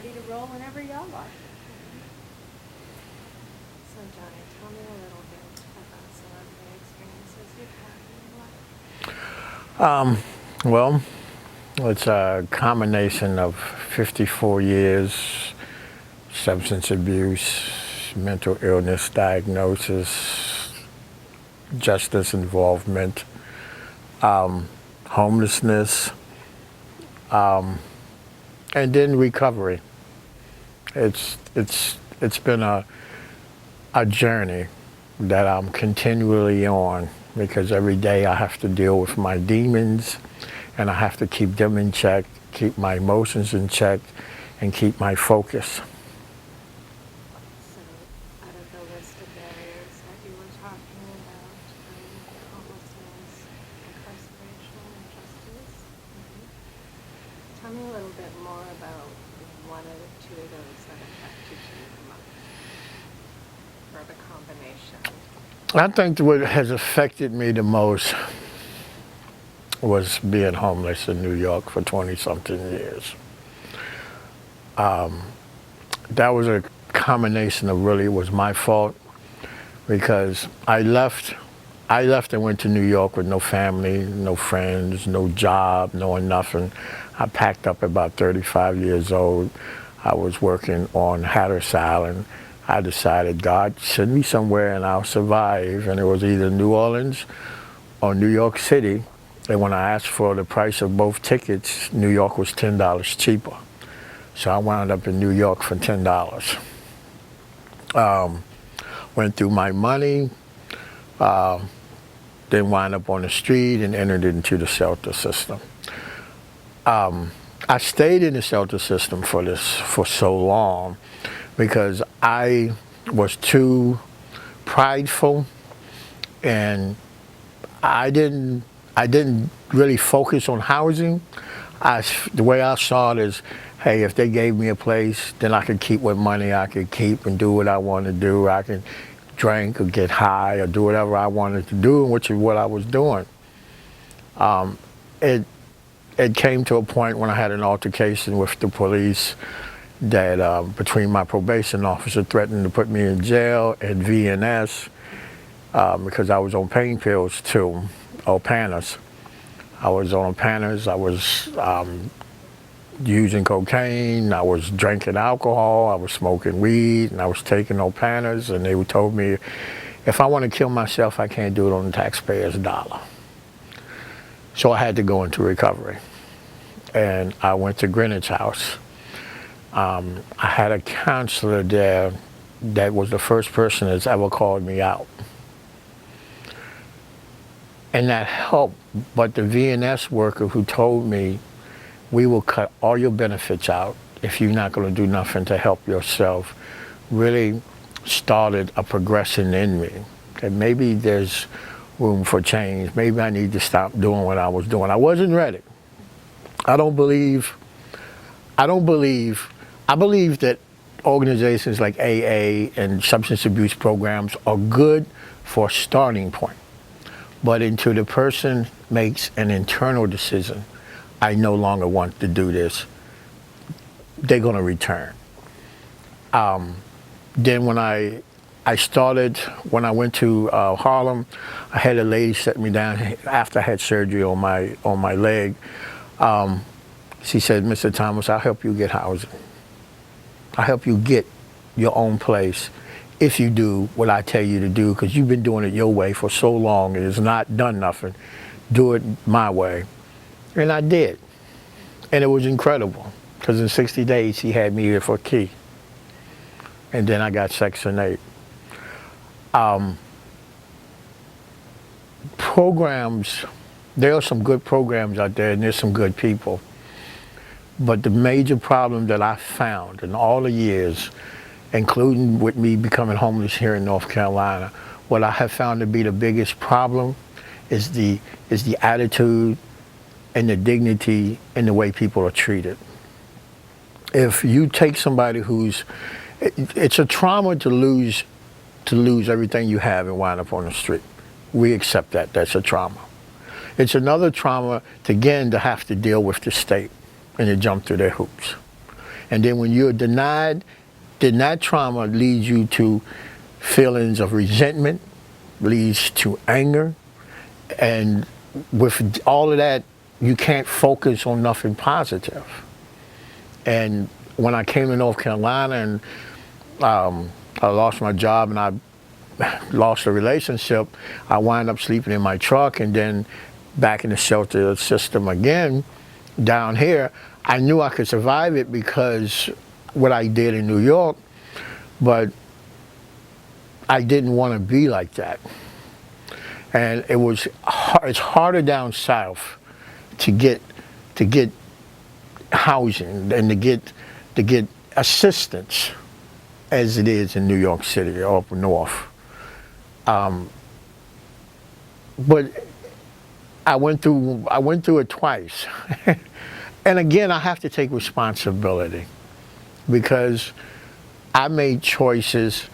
ready to roll whenever y'all are. So, Johnny, tell me a little bit about some of the experiences you've had in your life. Well, it's a combination of 54 years, substance abuse, mental illness diagnosis, justice involvement, homelessness, and then recovery. It's been a journey that I'm continually on, because every day I have to deal with my demons, and I have to keep them in check, keep my emotions in check, and keep my focus. So, out of the list of barriers that you were talking about, homelessness, incarceration, and justice, tell me a little bit more about one or two of those that affected you the most, or the combination. I think what has affected me the most was being homeless in New York for 20-something years. That was a combination of, really, it was my fault, because I left and went to New York with no family, no friends, no job, knowing nothing. I packed up at about 35 years old. I was working on Hatteras Island. I decided, God, send me somewhere and I'll survive. And it was either New Orleans or New York City. And when I asked for the price of both tickets, New York was $10 cheaper. So I wound up in New York for $10. Went through my money, then wound up on the street and entered into the shelter system. I stayed in the shelter system for so long because I was too prideful, and I didn't really focus on housing. The way I saw it is, hey, if they gave me a place, then I could keep what money I could keep and do what I want to do. I could drink or get high or do whatever I wanted to do, which is what I was doing. It came to a point when I had an altercation with the police that between my probation officer threatening to put me in jail and V&S because I was on pain pills too, or P.A.U.S.E. I was on P.A.U.S.E. I was using cocaine, I was drinking alcohol, I was smoking weed, and I was taking no P.A.U.S.E. And they told me, if I want to kill myself, I can't do it on the taxpayer's dollar. So I had to go into recovery. And I went to Greenwich House. I had a counselor there that was the first person that's ever called me out. And that helped, but the V&S worker who told me, we will cut all your benefits out if you're not going to do nothing to help yourself, really started a progression in me. That maybe there's room for change. Maybe I need to stop doing what I was doing. I wasn't ready. I believe that organizations like AA and substance abuse programs are good for a starting point. But until the person makes an internal decision, I no longer want to do this, they're going to return. Then when I went to Harlem, I had a lady set me down after I had surgery on my leg. She said, Mr. Thomas, I'll help you get housing. I'll help you get your own place if you do what I tell you to do, because you've been doing it your way for so long and it's not done nothing. Do it my way. And I did. And it was incredible, because in 60 days she had me here for a key. And then I got Section 8. Programs, there are some good programs out there and there's some good people. But the major problem that I found in all the years, including with me becoming homeless here in North Carolina, what I have found to be the biggest problem is the attitude and the dignity and the way people are treated. If you take somebody it's a trauma to lose everything you have and wind up on the street. We accept that. That's a trauma. It's another trauma to have to deal with the state and to jump through their hoops. And then when you're denied, then that trauma leads you to feelings of resentment, leads to anger, and with all of that, you can't focus on nothing positive. And when I came to North Carolina and I lost my job and I lost a relationship, I wound up sleeping in my truck and then back in the shelter system again down here. I knew I could survive it because what I did in New York, but I didn't want to be like that. And it's harder down south to get housing and to get assistance as it is in New York City or up north. But I went through it twice. And again, I have to take responsibility because I made choices,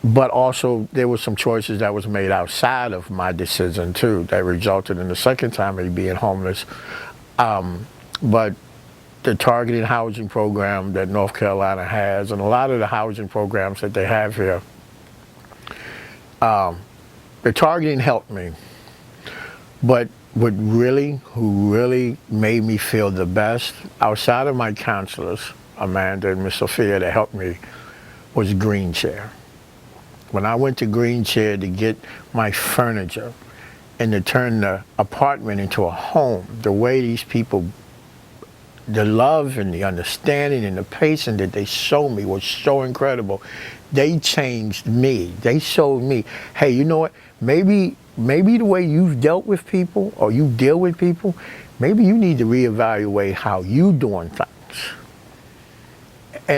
but also there were some choices that was made outside of my decision too that resulted in the second time me being homeless. But the targeted housing program that North Carolina has, and a lot of the housing programs that they have here, the targeting helped me. But who really made me feel the best, outside of my counselors, Amanda and Miss Sophia, that helped me, was Green Chair. When I went to Green Chair to get my furniture and to turn the apartment into a home, the way these people, the love and the understanding and the patience that they showed me was so incredible. They changed me. They showed me, hey, you know what? Maybe the way you've dealt with people or you deal with people, maybe you need to reevaluate how you doing things.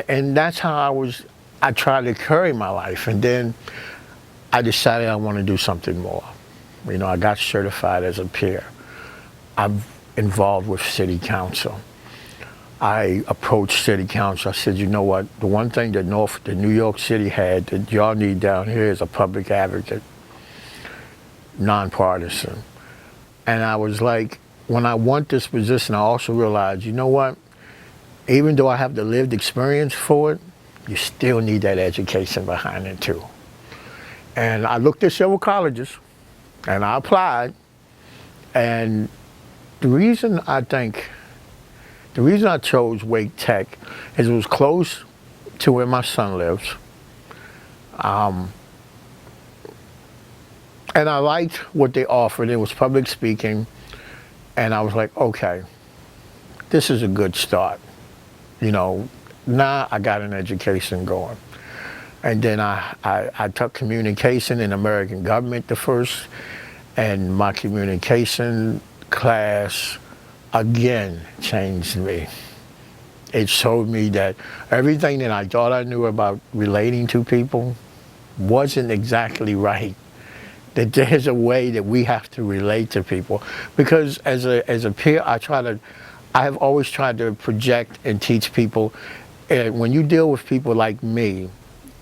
And that's how I tried to carry my life. And then I decided I want to do something more. You know, I got certified as a peer. I'm involved with city council. I approached city council. I said, you know what? The one thing that New York City had that y'all need down here is a public advocate, nonpartisan. And I was like, when I want this position, I also realized, you know what? Even though I have the lived experience for it, you still need that education behind it too. And I looked at several colleges and I applied. And the reason I chose Wake Tech is it was close to where my son lives. And I liked what they offered. It was public speaking. And I was like, okay, this is a good start. You know, now I got an education going. And then I took communication in American government the first, and my communication class again changed me. It showed me that everything that I thought I knew about relating to people wasn't exactly right. That there's a way that we have to relate to people. Because as a peer, I have always tried to project and teach people, when you deal with people like me,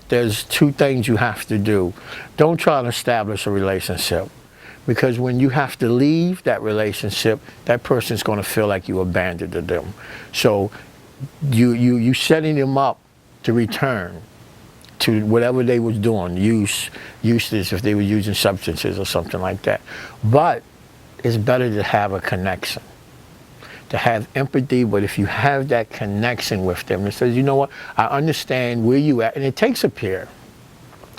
there's two things you have to do. Don't try to establish a relationship. Because when you have to leave that relationship, that person's going to feel like you abandoned them. So you setting them up to return to whatever they was doing, use this if they were using substances or something like that. But it's better to have a connection, to have empathy. But if you have that connection with them, it says, you know what, I understand where you at, and it takes a peer.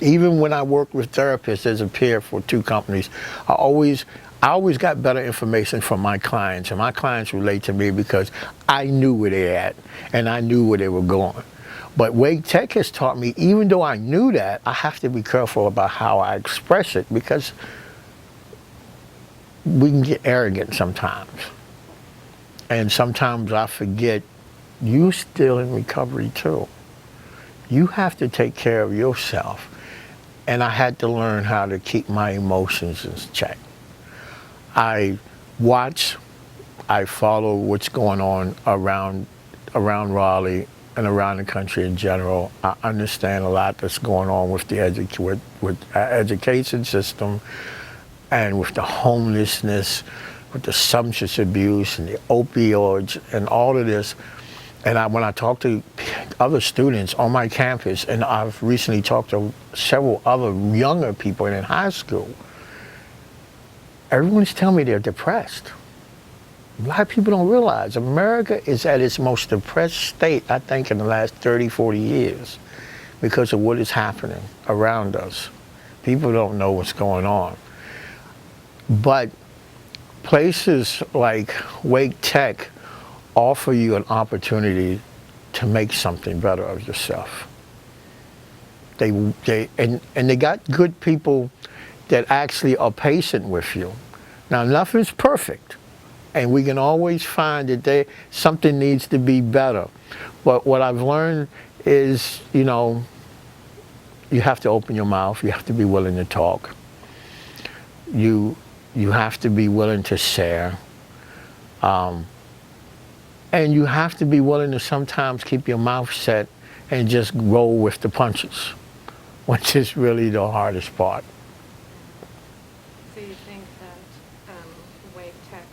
Even when I work with therapists as a peer for 2 companies, I always got better information from my clients, and my clients relate to me because I knew where they're at and I knew where they were going. But Wake Tech has taught me, even though I knew that, I have to be careful about how I express it, because we can get arrogant sometimes. And sometimes I forget, you're still in recovery too. You have to take care of yourself. And I had to learn how to keep my emotions in check. I watch, I follow what's going on around Raleigh and around the country in general. I understand a lot that's going on with the education system and with the homelessness, with the substance abuse and the opioids and all of this. And when I talk to other students on my campus, and I've recently talked to several other younger people in high school, everyone's telling me they're depressed. A lot of people don't realize America is at its most depressed state, I think, in the last 30, 40 years because of what is happening around us. People don't know what's going on. But places like Wake Tech offer you an opportunity to make something better of yourself. And they got good people that actually are patient with you. Now, nothing's perfect, and we can always find that something needs to be better. But what I've learned is, you know, you have to open your mouth. You have to be willing to talk. You have to be willing to share. And you have to be willing to sometimes keep your mouth shut and just roll with the punches, which is really the hardest part. So you think that Wake Tech